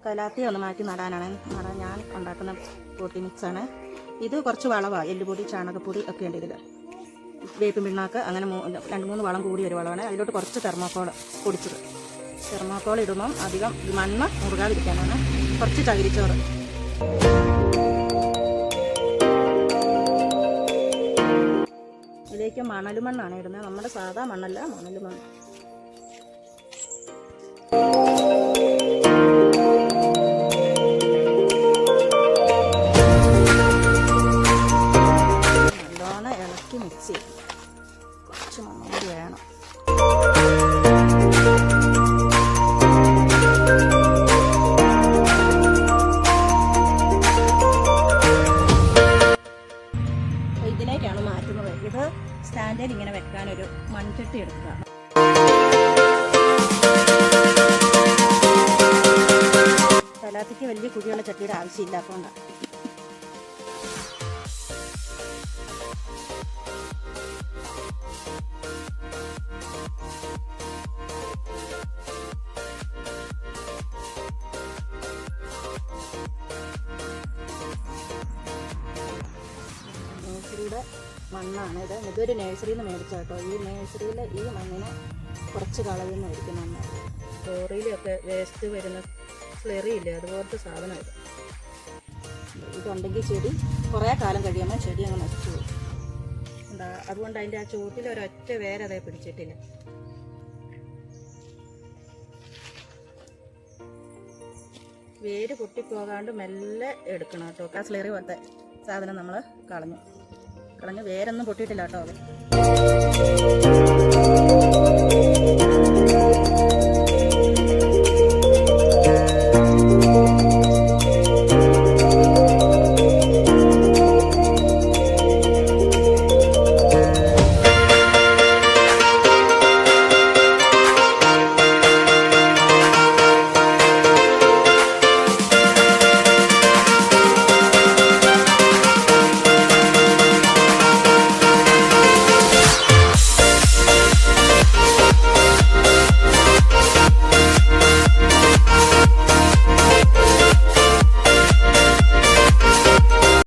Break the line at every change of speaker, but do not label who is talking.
കലാത്തി ഒന്ന് മാറ്റി നടാനാണ് ഞാൻ ഉണ്ടാക്കുന്ന പോട്ടി മിക്സാണ്. ഇത് കുറച്ച് വളമാണ്, എല്ലുപൊടി ചാണകപ്പൊടി ഒക്കെ ഉണ്ട് ഇതിൽ, വേപ്പിൻ പിണ്ണാക്ക്, അങ്ങനെ 2-3 വളം കൂടി ഒരു വളമാണ്. അതിലോട്ട് കുറച്ച് തെർമോക്കോൾ പൊടിച്ചത്. തെർമോക്കോൾ ഇടുമ്പം അധികം മണ്ണ് മുറുകാതിരിക്കാനാണ്. കുറച്ച് ചകിരിച്ചോറ്, ഇതിലേക്ക് മണലുമണ്ണാണ് ഇടുന്നത്. നമ്മുടെ സാധാ മണ്ണല്ല, മണലുമണ്ണ്. നല്ലോണം ഇളക്കി മിക്സ് ചെയ്യും. കുറച്ച് മണ്ണ് കൂടി വേണം. ഇതിലേക്കാണ് മാറ്റുന്നത്. ഇത് സ്റ്റാൻഡിൽ ഇങ്ങനെ വെക്കാനൊരു മൺചട്ടി എടുക്കുക. കലാത്തിക്ക് വലിയ കുഴിയുള്ള ചട്ടിയുടെ ആവശ്യമില്ല, അതുകൊണ്ടാണ്. നേഴ്സറിയുടെ മണ്ണാണ് ഇത്. ഇതൊരു നേഴ്സറിയിൽ നിന്ന് മേടിച്ച കേട്ടോ. ഈ നേഴ്സറിയിൽ ഈ മണ്ണിനെ കുറച്ച് കളയുന്നതായിരിക്കും നന്നായി. ലോറിയിലൊക്കെ വേസ്റ്റ് വരുന്ന സ്ലെറി ഇല്ലേ, അതുപോലത്തെ സാധനം ഇത്. ഇതുണ്ടെങ്കിൽ ചെടി കുറേ കാലം കഴിയുമ്പോൾ ചെടി അങ്ങ് നശിച്ചു പോകും. അതുകൊണ്ട് അതിൻ്റെ ആ ചുവട്ടിൽ ഒരൊറ്റ വേരതേ പിടിച്ചിട്ടില്ല. വേര് പൊട്ടിപ്പോകാണ്ട് മെല്ലെ എടുക്കണം കേട്ടോ. ആ സ്ലെറി പോലത്തെ സാധനം നമ്മൾ കളഞ്ഞു വേരൊന്നും പൊട്ടിയിട്ടില്ല കേട്ടോ.